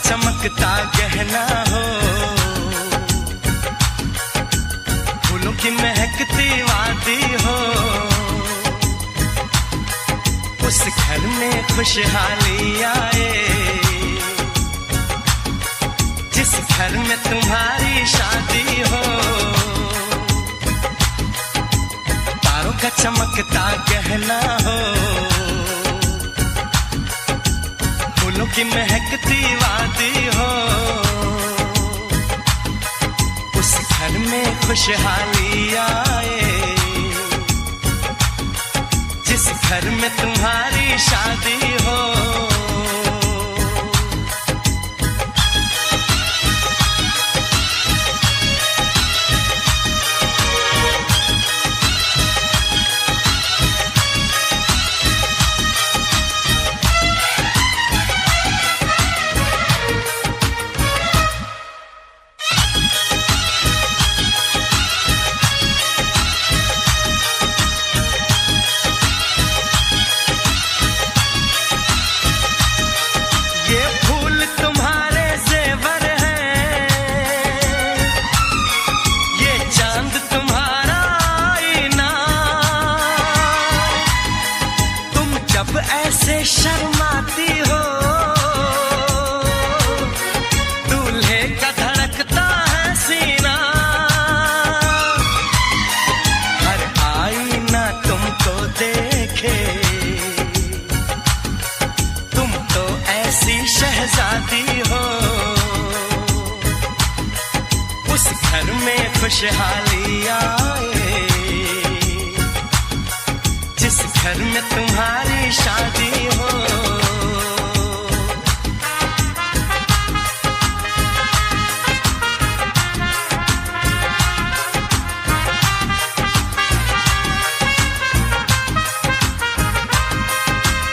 चमकता गहना हो, फूलों की महकती वादी हो, उस घर में खुशहाली आए, जिस घर में तुम्हारी शादी हो। तारों का चमकता गहना हो, फूलों की महकती वादी हो, उस घर में खुशहाली आए, जिस घर में तुम्हारी शादी हो। ऐसे शर्माती हो, दूल्हे का धड़कता है सीना, हर आईना तुमको देखे, तुम तो ऐसी शहजादी हो। उस घर में खुशहाली आए, जिस घर में तुम्हारी शादी हो।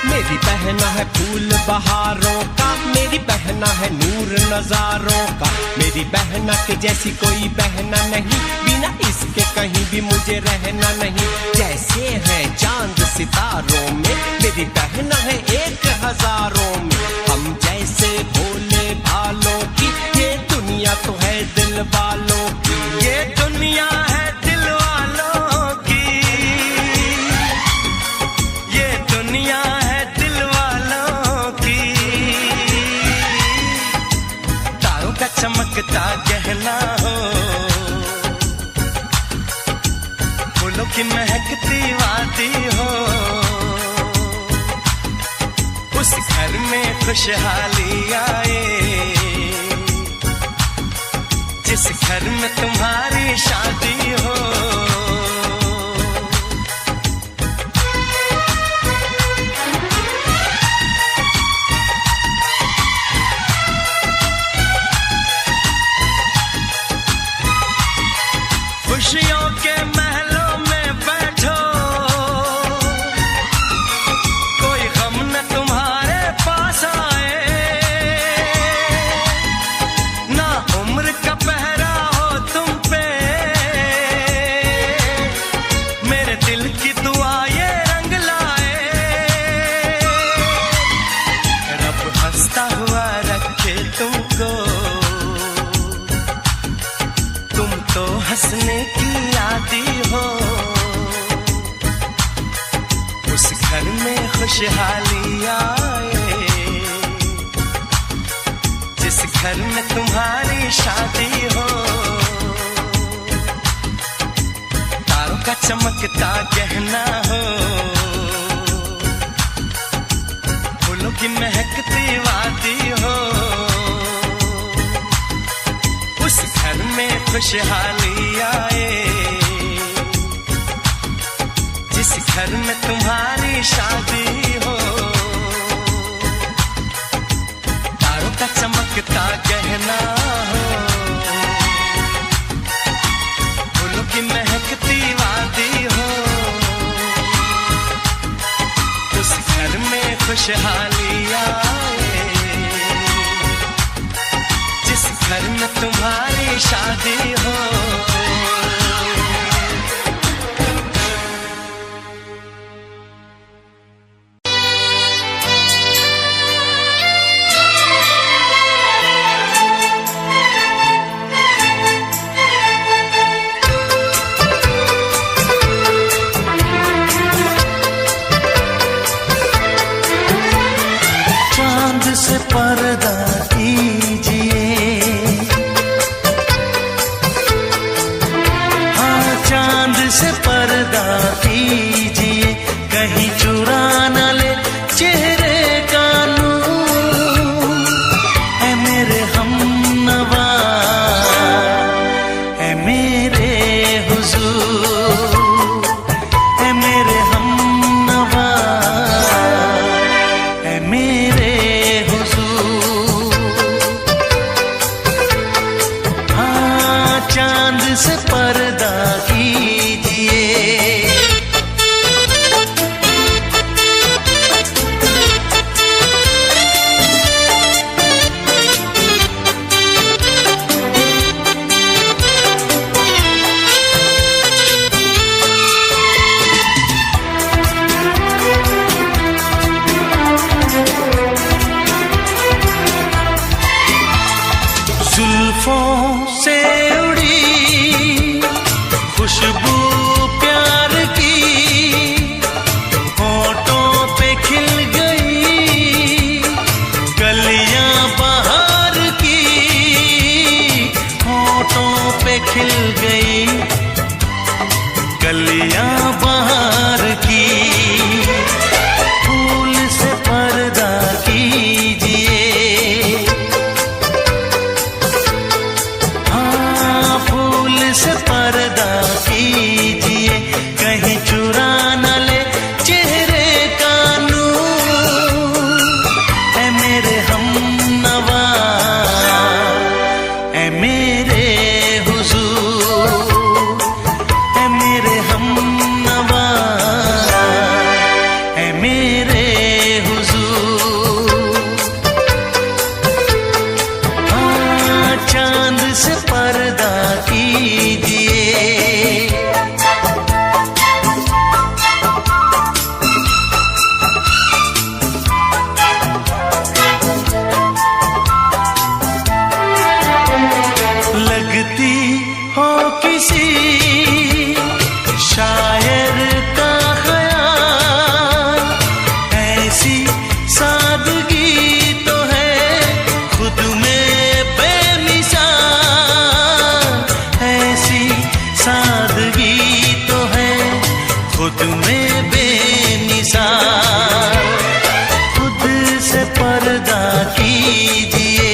मेरी बहना है फूल बहारों का, मेरी बहना है नूर नजारों का, मेरी बहना के जैसी कोई बहना नहीं, बिना इसके कहीं भी मुझे रहना नहीं। जैसे है चांद सितारों में, मेरी बहना है 1000 में, हम जैसे भोले भालों की, ये दुनिया तो है दिल वालों की, ये दुनिया है दिल वालों की, ये दुनिया है दिल वालों की। तारों का चमकता गहना हो, फूलों की महकती वादी हो, उस घर में खुशहाली आए, जिस घर में तुम्हारी शादी हो। खुशियों के महलों में बैठो, कोई गम न तुम्हारे पास आए, ना उम्र का पहरा हो तुम पे, मेरे दिल की दुआ ये रंग लाए, रब हंसता हुआ रखे तुमको, तुम तो हंसने की आदी हो। उस घर में खुशहाली आए, जिस घर में तुम्हारी शादी हो। तारों का चमकता गहना हो, फूलों की महकती वादी हो, उस घर में खुशहाली आए, जिस घर में तुम्हारी शादी हो। तारों का चमकता गहना हो, फूलों की महकती वादी हो, उस घर में खुशहाली आए, जिस घर में तुम्हारी शादी हो। से पर्दा कीजिए। जुल्फों से उड़ी खुशबू प्यार की, होठों पे खिल गई कलियां बहार की, होठों पे खिल गई कलियां बहार की। फूल से पर्दा कीजिए, से पर्दा कीजिए, कहीं चुरा न ले चेहरे का नूर। ऐ मेरे हमनवा, ऐ मेरे हुजूर, ऐ मेरे हमनवा, ऐ मेरे हुजूर। हाँ, चांद से पर्दा कीजिए। लगती हो किसी शायर का ख्याल, ऐसी सादगी तो है खुद में बेमिसाल, ऐसी सादगी तो है खुद में बेमिसाल। खुद से पर्दा कीजिए,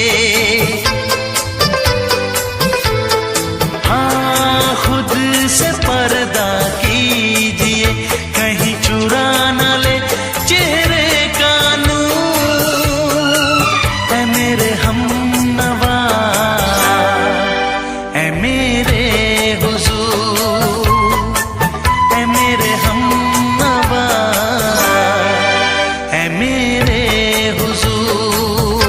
हाँ खुद से पर्दा कीजिए, कहीं चुरा न ले चेहरे का नूर। ऐ मेरे हमनवा, ऐ मेरे हुजूर, ऐ मेरे हमनवा, ऐ मेरे हुजूर।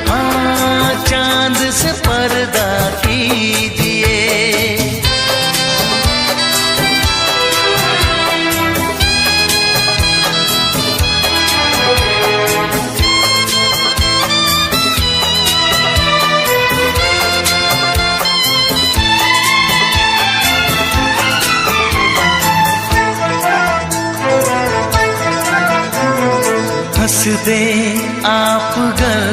हाँ, चांद से पर्दा कीजिए। हंस दे आप गर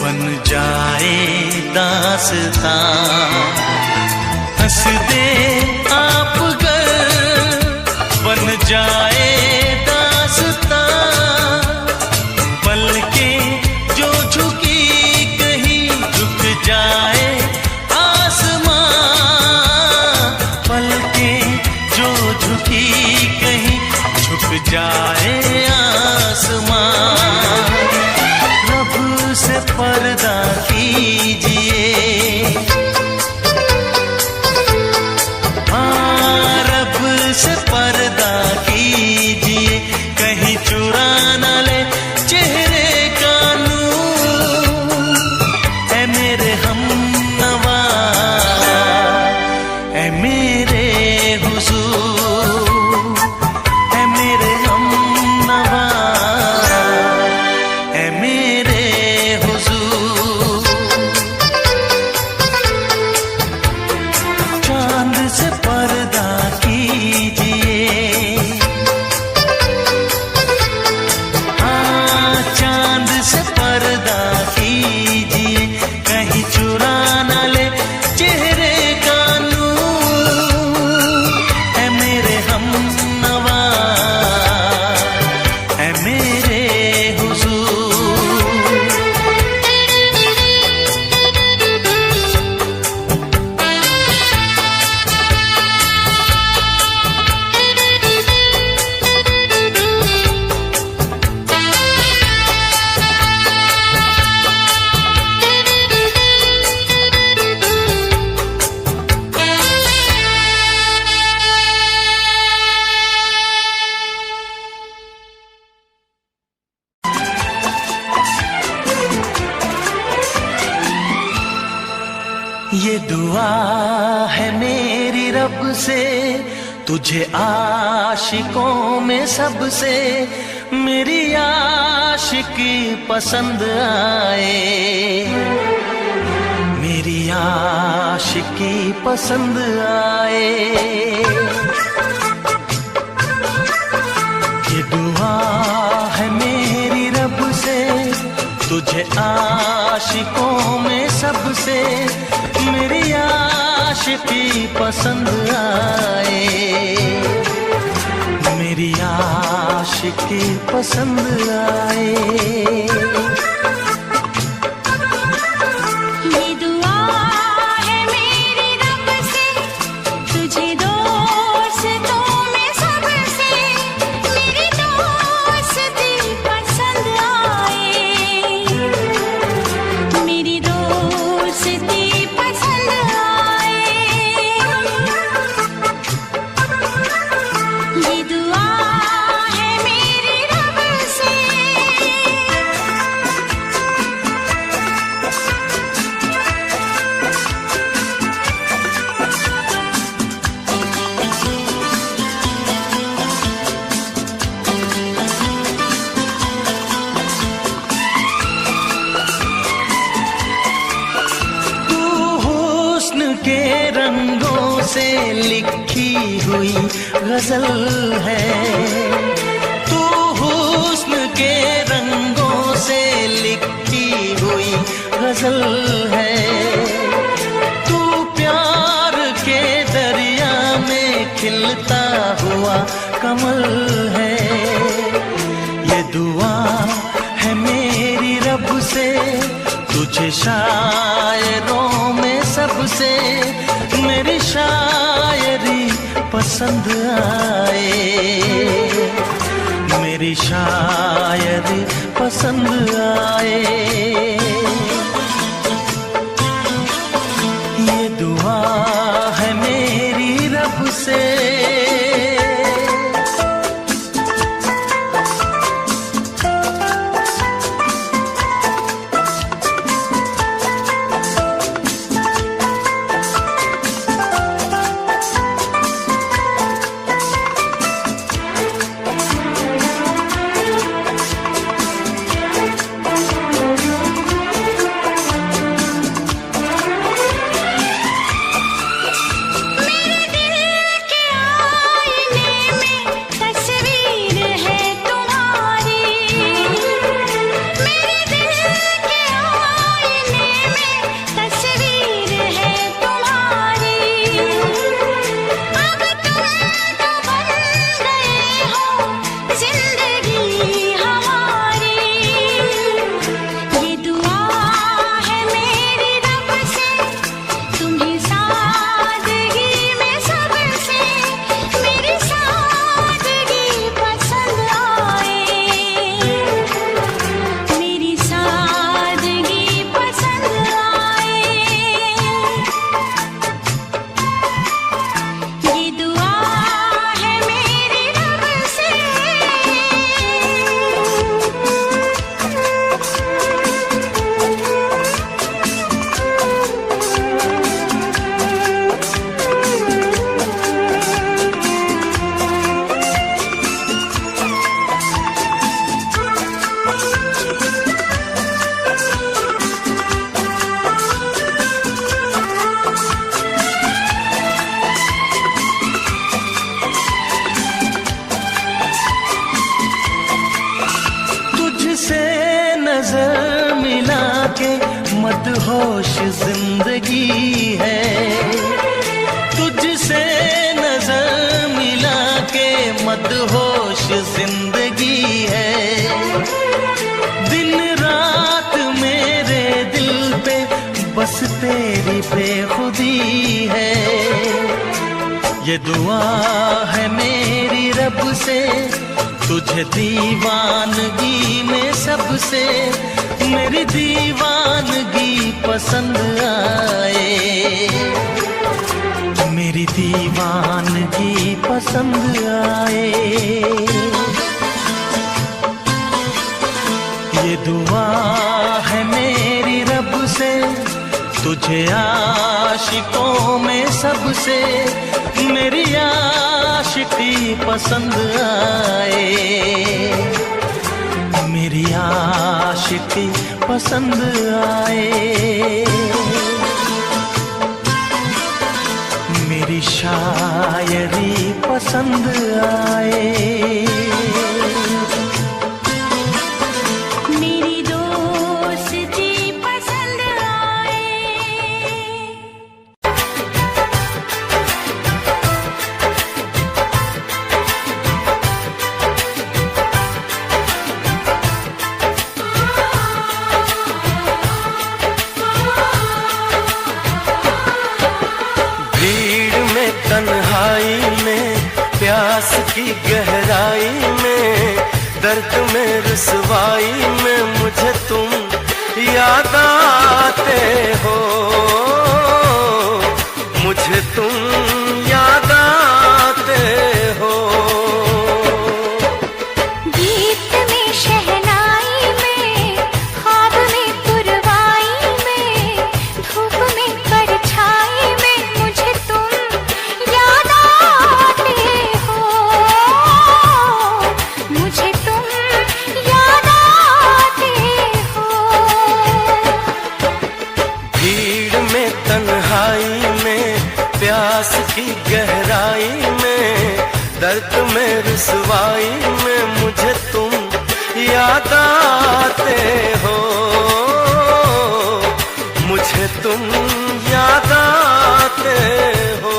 बन जाए दास्तां, हंस दे आप गर बन जाए दास्तां। पलकें जो झुकी कहीं झुक जाए आसमां, पलकें जो झुकी कहीं झुक जाए आसमां। रब से पर्दा कीजिए, ये दुआ है मेरी रब से, तुझे आशिकों में सबसे मेरी आशिकी पसंद आए, मेरी आशिकी पसंद आए। ये दुआ है मेरी रब से, तुझे आशिकों में सबसे मेरी आशिकी पसंद आए, मेरी आशिकी पसंद आए। के रंगों से लिखी हुई गजल है, तू हुस्न के रंगों से लिखी हुई गजल है, तू प्यार के दरिया में खिलता हुआ कमल है। ये दुआ है मेरी रब से, तुझे शायरों में सबसे मेरी शायरी पसंद आए, मेरी शायरी पसंद आए। ये दुआ है मेरी रब से। नजर मिला के मदहोश जिंदगी है, तुझसे नजर मिला के मदहोश जिंदगी है। दिन रात मेरे दिल पे बस तेरी बेखुदी है। ये दुआ है मेरी रब से, तुझे दीवानगी में सबसे मेरी दीवानगी पसंद आए, मेरी दीवानगी पसंद आए। ये दुआ है मेरी रब से, तुझे आशिकों में सबसे मेरी आशिकी पसंद आए, मेरी आशिकी पसंद आए, मेरी शायरी पसंद आए, मेरी दोस्ती पसंद आए। भीड़ में तन्हाई में प्यास की गहराई में दर्द में रुसवाई में मुझे तुम याद आते हो, मुझे तुम याद आते हो। गीत में शहनाई में ख्वाब में पुरवाई में धूप में परछाई में मुझे तुम याद आते हो, मुझे तुम याद आते हो। भीड़ में तन्हाई में प्यास की गहराई में दर्द में रुसवाई में मुझे तुम याद आते हो, मुझे तुम याद आते हो।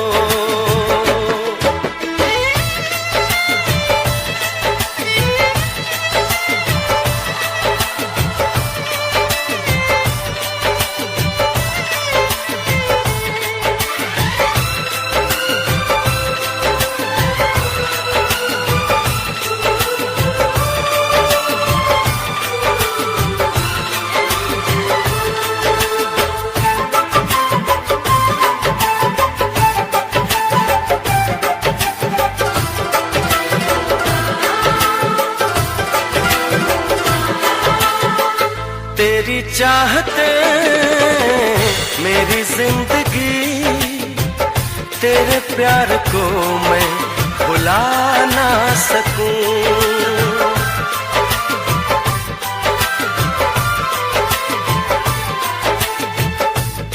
तेरी चाहते मेरी जिंदगी, तेरे प्यार को मैं भुला ना सकूं।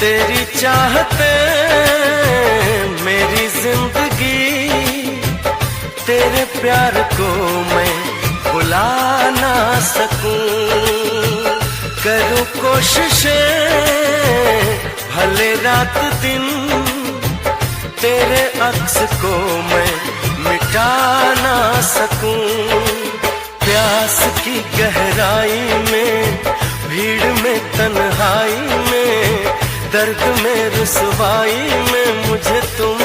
तेरी चाहते मेरी जिंदगी, तेरे प्यार को मैं भुला ना सकूं। करूं कोशिशें भले रात दिन, तेरे अक्स को मैं मिटा ना सकूं। प्यास की गहराई में भीड़ में तन्हाई में दर्द में रुसवाई में मुझे तुम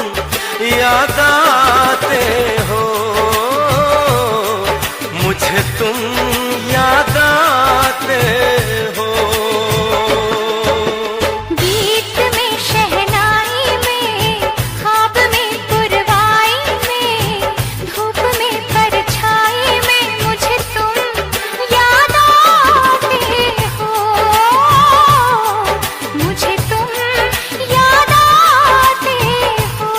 याद आते हो, मुझे तुम याद आते हो। गीत में शहनाई में ख्वाब में पुरवाई में धूप में परछाई में मुझे तुम याद आते हो, मुझे तुम याद आते हो।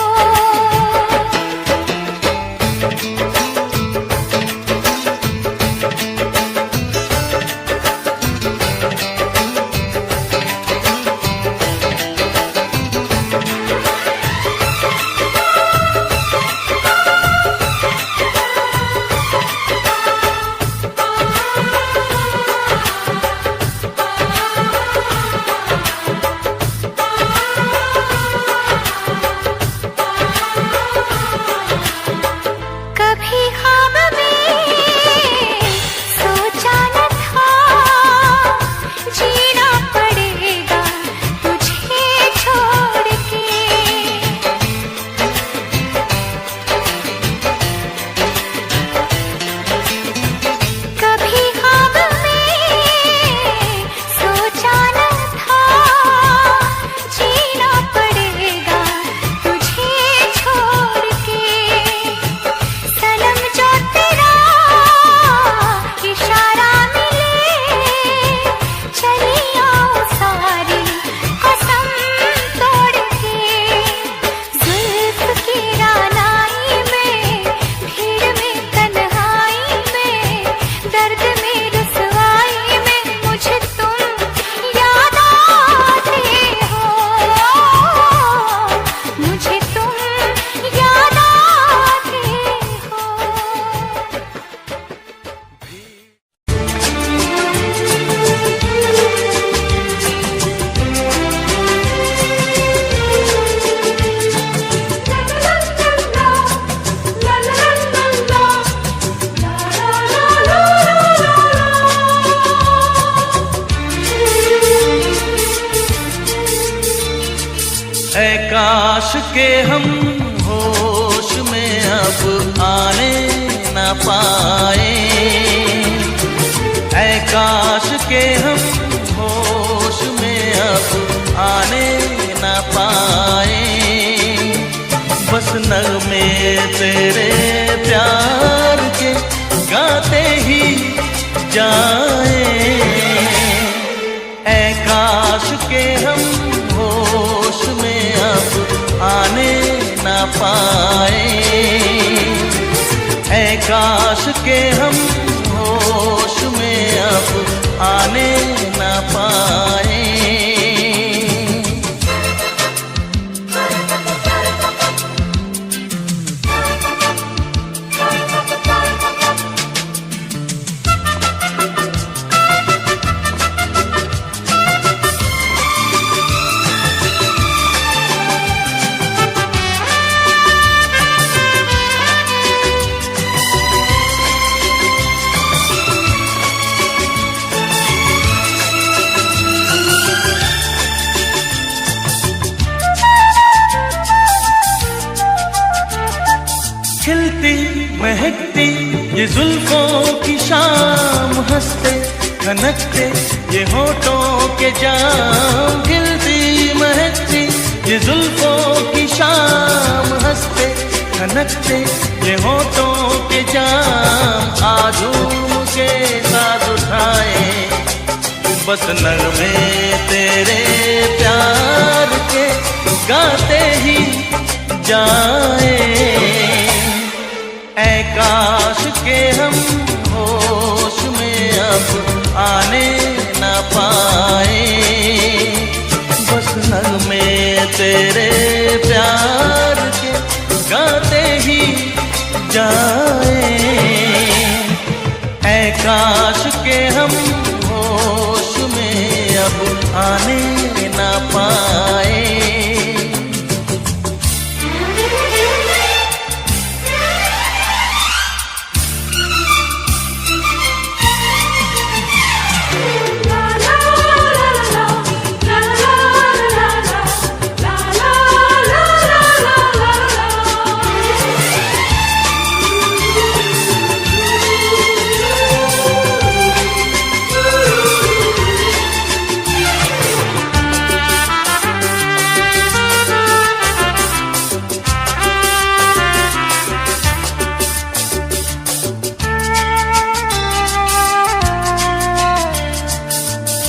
ऐ काश के हम होश में अब आने न पाए, ऐ काश के हम होश में अब आने न पाए। बस नगमे तेरे प्यार के गाते ही जाए, ऐ काश के हम होश में अब आने न पाए, ऐ काश के हम होश में अब आने न पाए। खिलती महकती ये जुल्फों की शाम, हंसते खनकते ये होठों के जाम। खिलती महकती ये जुल्फों की शाम, हंसते खनकते ये होठों के जाम। आजूम के साथ उठाए बस नगमे तेरे प्यार के गाते ही जाए, ऐ काश के हम होश में अब आने न पाए। बस नगमे तेरे प्यार के गाते ही जाए, ऐ काश के हम होश में अब आने न पाए।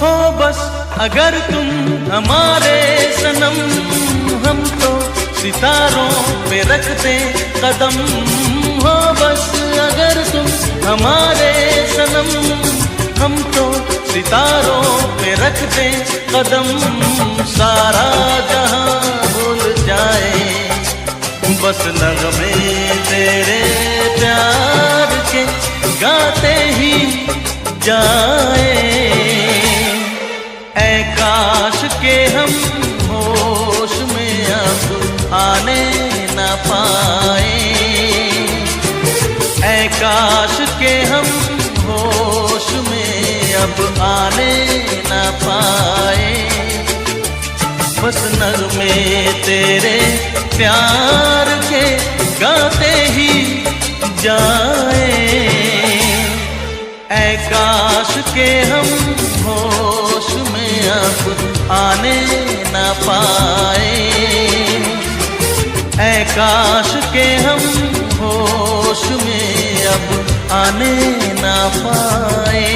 हो बस अगर तुम हमारे सनम, हम तो सितारों पे रखते कदम। हो बस अगर तुम हमारे सनम, हम तो सितारों पे रखते कदम। सारा जहां भूल जाए बस नगमे तेरे प्यार के गाते ही जाए, ऐ काश के हम होश में अब आने न पाए, ऐ काश के हम होश में अब आने न पाए। बस नगमे तेरे प्यार के गाते ही जाए, ऐ काश के हम होश में अब आने न पाए, ऐ काश के हम होश में अब आने न पाए।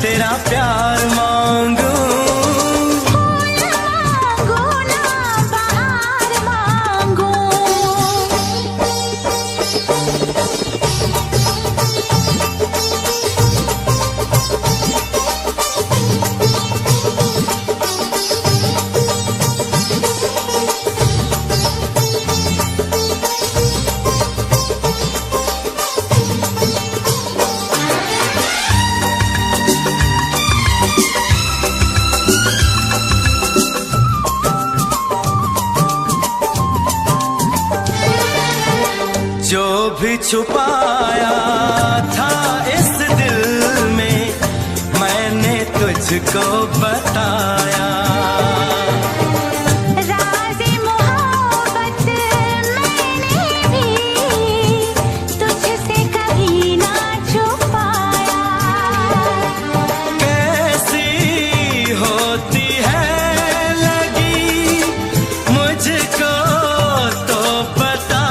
तेरा प्यार मांगू, मांगू ना बहार मांगू। जो भी छुपाया था इस दिल में मैंने तुझको बताया। राज़े मोहब्बत मैंने भी तुझसे कभी ना छुपाया। कैसी होती है लगी मुझको तो पता,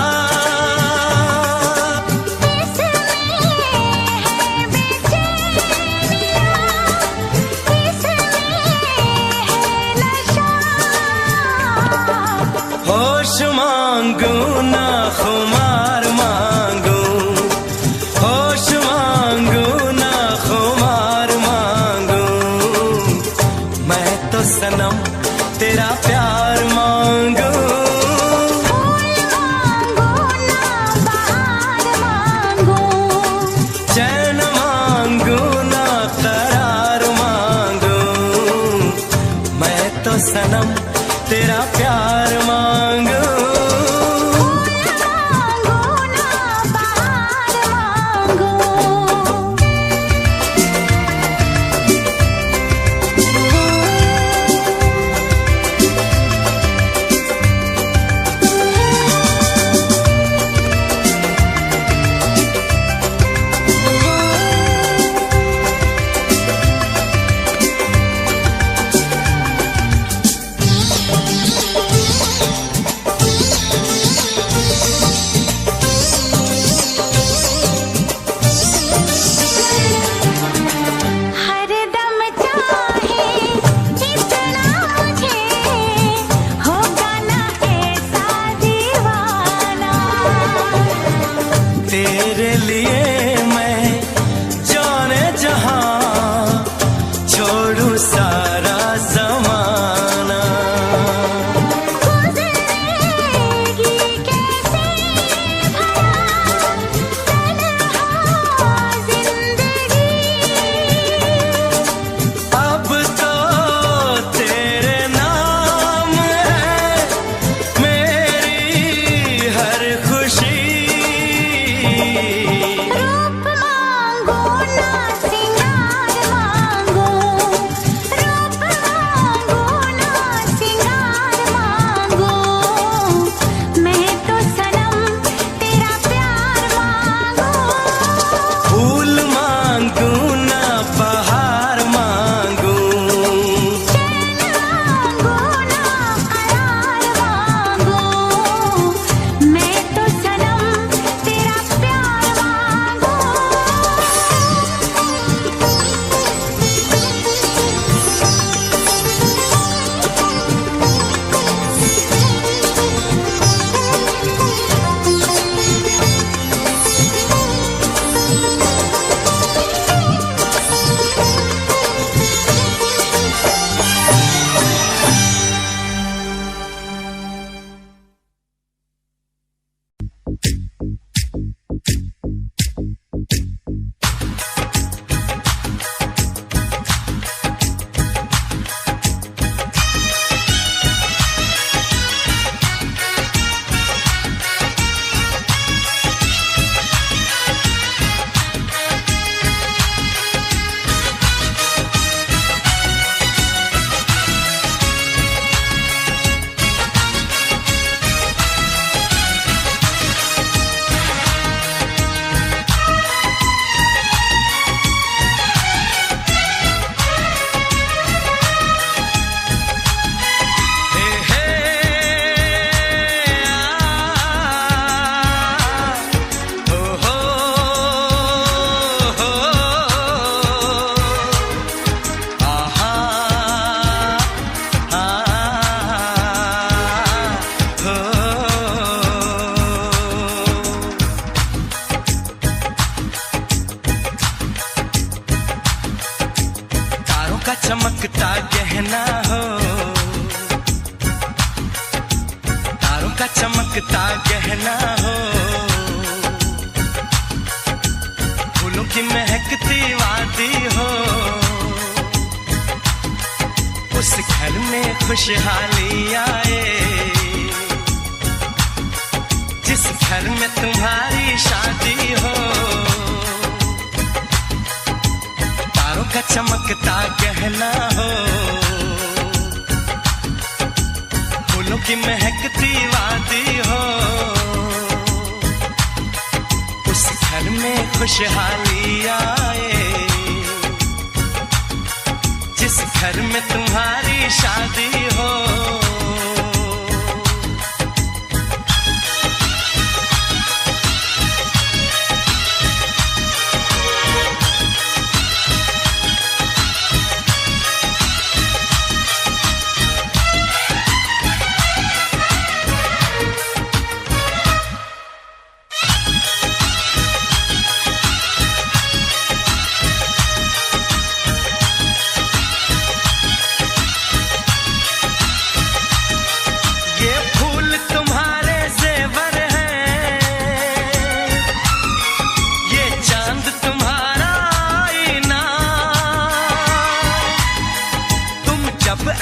होश मांगू ना खुमार मांगू, होश मांगू ना खुमार मांगू। मैं तो सनम तेरा प्यार मांगू, मांगू ना बहार मांगू। चैन मांगू ना करार मांगू। मैं तो सनम तेरा प्यार मांगू, मांगू ना बहार मांगू। हरदम चाहे इतना मुझे होगा ना ऐसा दीवाना। तेरे लिए मैं जाने जहां छोड़ू सारा जमाना। गुज़रेगी कैसे भला तन्हा ज़िंदगी। अब तो तेरे नाम है मेरी हर खुशी। रूप मांगो ना सिंगार मांगो, रूप गहना हो, तारों का चमकता गहना हो, फूलों की महकती वादी हो, उस घर में खुशहाली आए, जिस घर में तुम्हारी शादी हो, तारों का चमकता गहना हो, फूलों की महकती वादी हो, उस घर में खुशहाली आए, जिस घर में तुम्हारी शादी हो।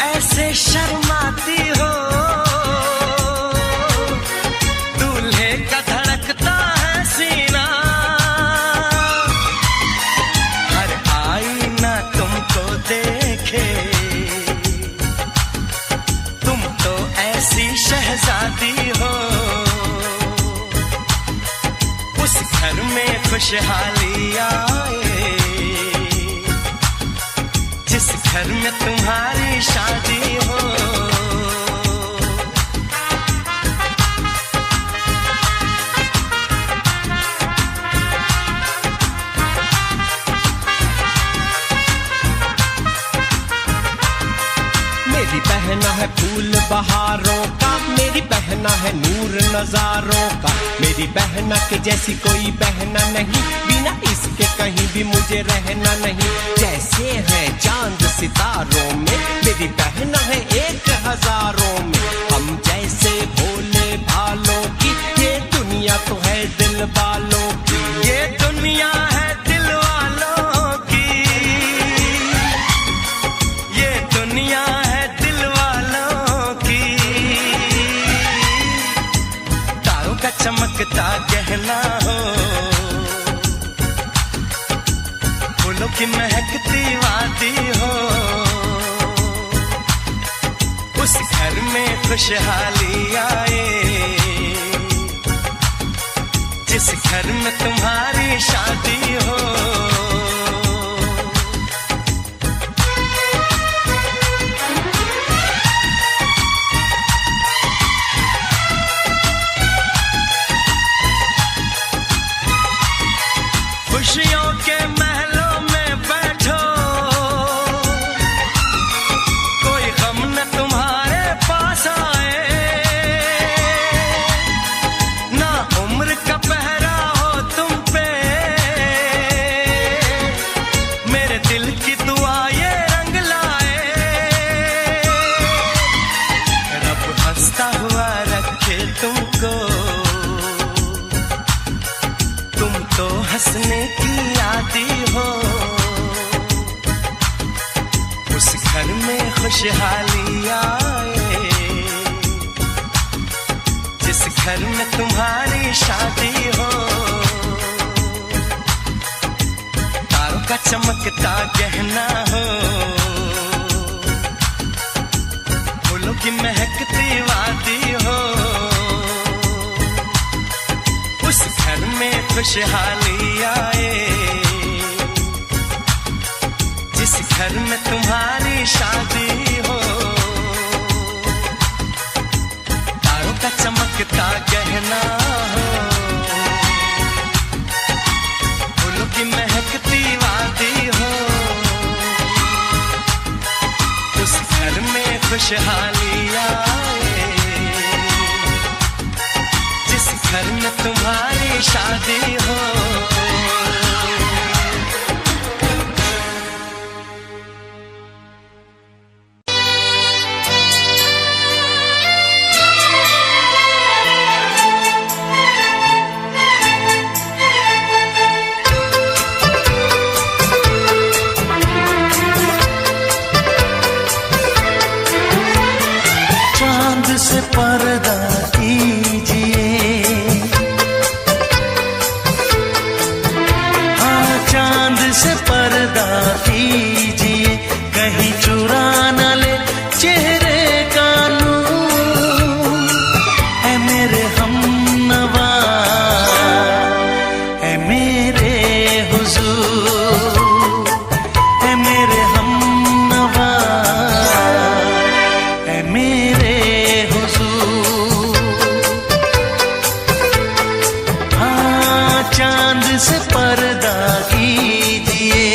ऐसे शर्माती हो, दूल्हे का धड़कता है सीना, हर आईना तुमको देखे, तुम तो ऐसी शहजादी हो, उस घर में खुशहाली आए, जिस घर में तुम्हारी शादी हो। मेरी बहना है फूल बहारों का, मेरी बहना है नूर नजारों का, मेरी बहना के जैसी कोई बहना नहीं, बिना इसके कहीं भी मुझे रहना नहीं। जैसे है चांद सितारों में, मेरी बहना है 1000 में, हम जैसे भोले भालों की, ये दुनिया तो है दिल वालों की, ये दुनिया है दिल वालों की, ये दुनिया है दिल वालों की, तारों का चमकता गहना हो, फूलों की महकती वादी हो, उस घर में खुशहाली आए, जिस घर में तुम्हारी शादी हो। खुशियों के महलों में बैठो, कोई गम न तुम्हारे पास आए, ना उम्र का पहरा हो तुम पे, मेरे दिल की दुआ ये रंग लाए, रब हंसता हुआ रखे तुमको, तुम तो हंसने की आदी हो, उस घर में खुशहाली आए, जिस घर में तुम्हारी शादी हो, तारों का चमकता गहना हो, फूलों की महकती वादी हो, उस घर में खुशहाली आए, जिस घर में तुम्हारी शादी हो, तारों का चमकता गहना हो, फूलों की महकती वादी हो, उस घर में खुशहाली आए, जिस घर में तुम्हारी शादी हो। से पर्दा कीजिए, हाँ चांद से पर्दा कीजिए, कहीं चुरा न ले चेहरे का नूर। है मेरे हमनवा, है मेरे हुजूर, है मेरे हमनवा, है मेरे हुजूर। हाँ चांद से पर्दा कीजिए,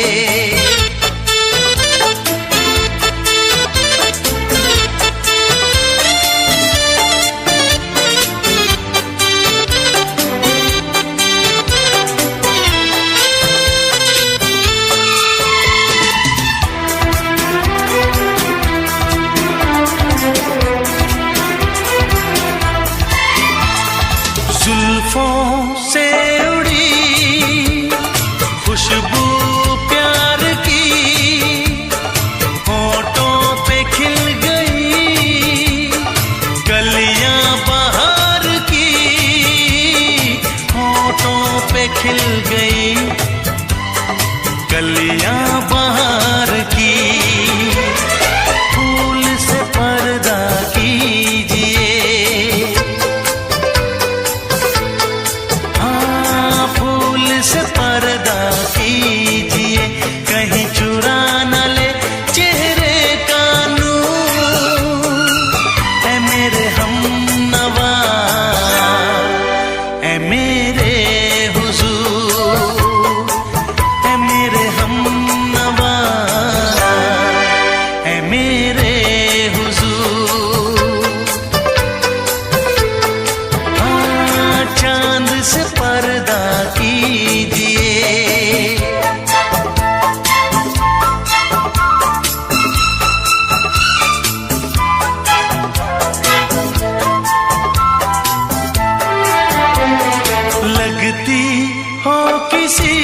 जुल्फों से उड़ी खुशबू प्यार की, होठों पे खिल गई कलियां बहार की, होठों पे खिल गई कलियां बहार की। फूल से पर्दा कीजिए, से पर्दा कीजिए, कहीं चुरा न ले चेहरे का नूर। है मेरे हमनवा, है मेरे हुजूर, है मेरे हमनवा, है मेरे हुजूर। हाँ चांद से पर्दा कीजिए, लगती हो किसी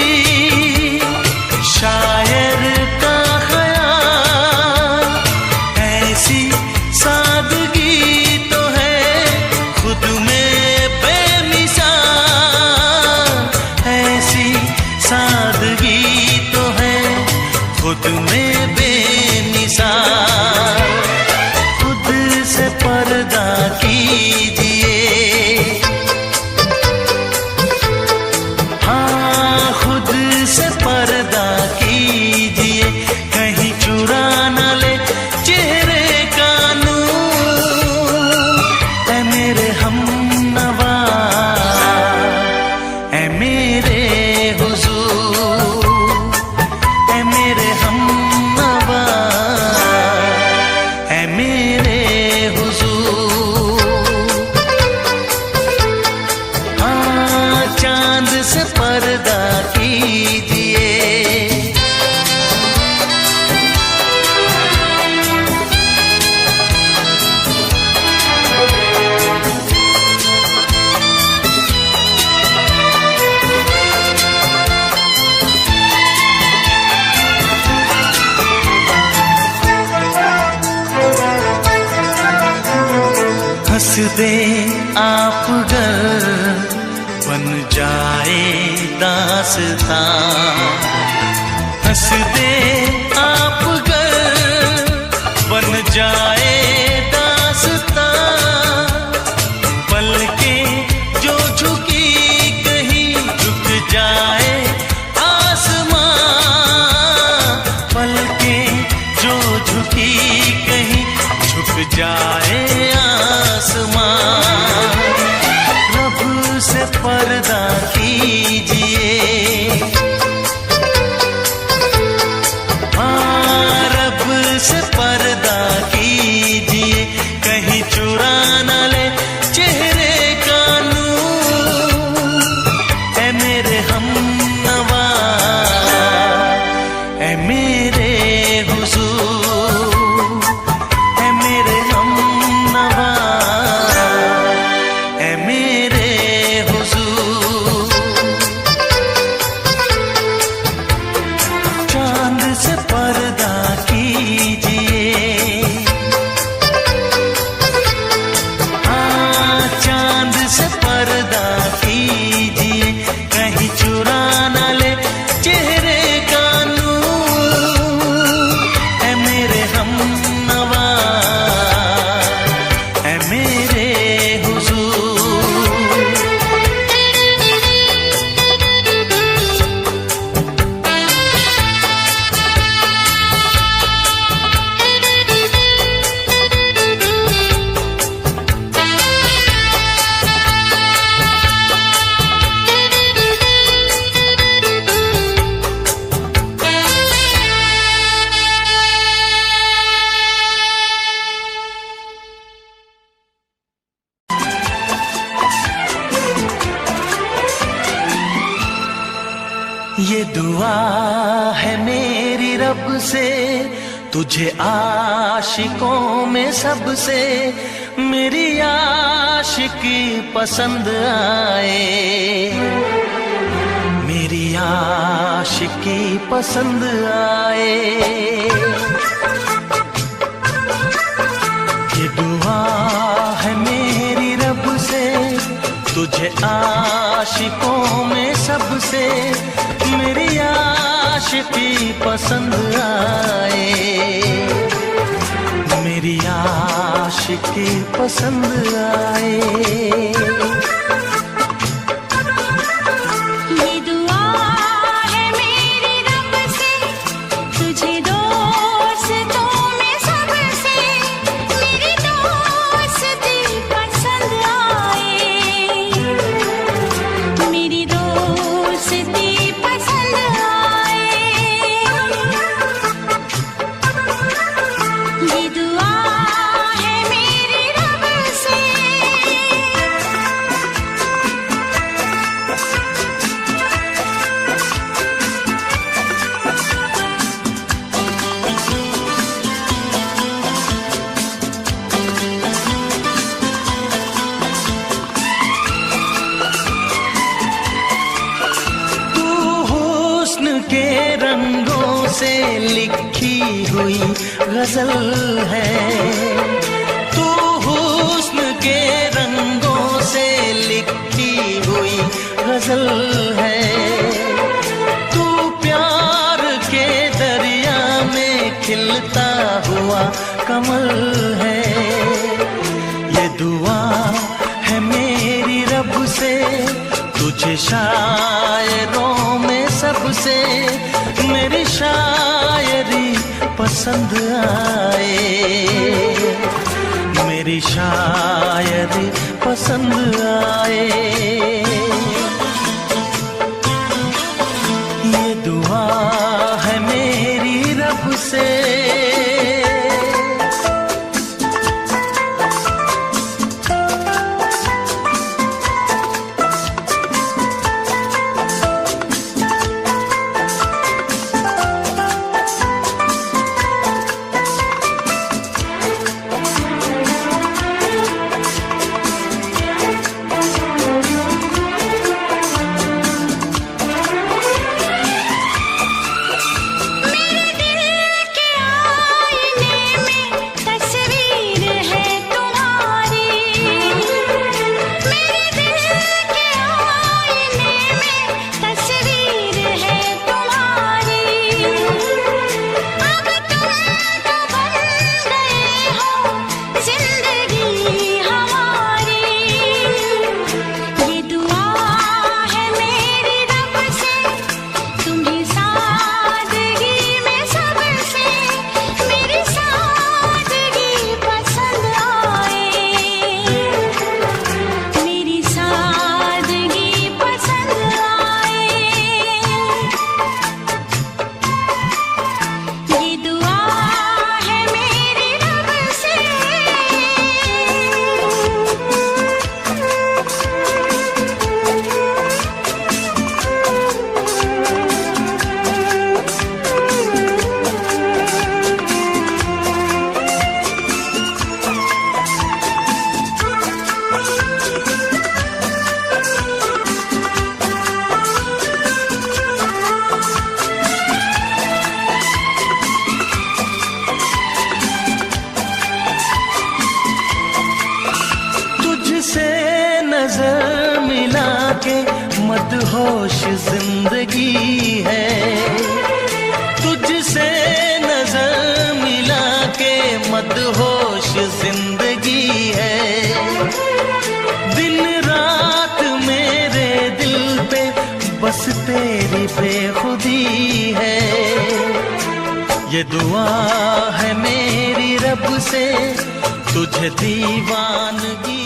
शायर का ख्याल, ऐसी सादगी तो है खुद में बेमिसाल, ऐसी सादगी तो है खुद में बेमिसाल। खुद से पर्दा कीजिए, हाँ खुद से पर्दा कीजिए, कहीं चुरा न ले चेहरे का नूर। है मेरे हमनवा, है मेरे हुजूर, है मेरे हमनवा, है मेरे हुजूर। हाँ चांद से पर्दा कीजिए, हंस दे आप गर बन जाए दास्तां, हंस दे आप गर बन जाए दास्तां। पलकें जो झुकी कहीं झुक जाए आसमां, पलकें जो झुकी कहीं झुक जाए आसमां। रब से पर्दा कीजिए, हाँ रब से पर्दा कीजिए, कहीं चुरा न ले चेहरे का नूर। है मेरे हमनवा, है मेरे हुजूर, है मेरे हम दुआ है मेरी रब से, तुझे आशिकों में सबसे मेरी आशिकी पसंद आए, मेरी आशिकी पसंद आए। ये दुआ है मेरी रब से, तुझे आशिकों में सबसे मेरी आशिकी पसंद आए, मेरी आशिकी पसंद आए। ये दुआ है मेरी रब से, तुझे दोस्तों में सबसे मेरी दोस्ती पसंद आए, मेरी दोस्ती पसंद आए। ये दुआ है मेरी रब से। तू हुस्न के रंगों से लिखी हुई गजल है, तू हुस्न के रंगों से लिखी हुई गजल है, तू प्यार के दरिया में खिलता हुआ कमल है। ये दुआ है मेरी रब से, तुझे शायरों में सबसे मेरी शायरी पसंद आए, मेरी शायरी पसंद आए। ये दुआ है मेरी रब से। मेरे दिल के आईने में तस्वीर है तुम्हारी, मेरे दिल के आईने में तस्वीर है तुम्हारी। अब तुम तो बन गए हो जिंदगी हमारी। ये दुआ है मेरी रब से, तुम्हें सादगी में सबसे मेरी सादगी पसंद आए, मेरी सादगी पसंद आए। ये दुआ है मेरी रब से। तुझसे नजर मिला के मदहोश जिंदगी है, तुझसे नजर मिला के मदहोश जिंदगी है। दिन रात मेरे दिल पे बस तेरी बेखुदी है। ये दुआ है मेरी रब से, तुझे दीवानगी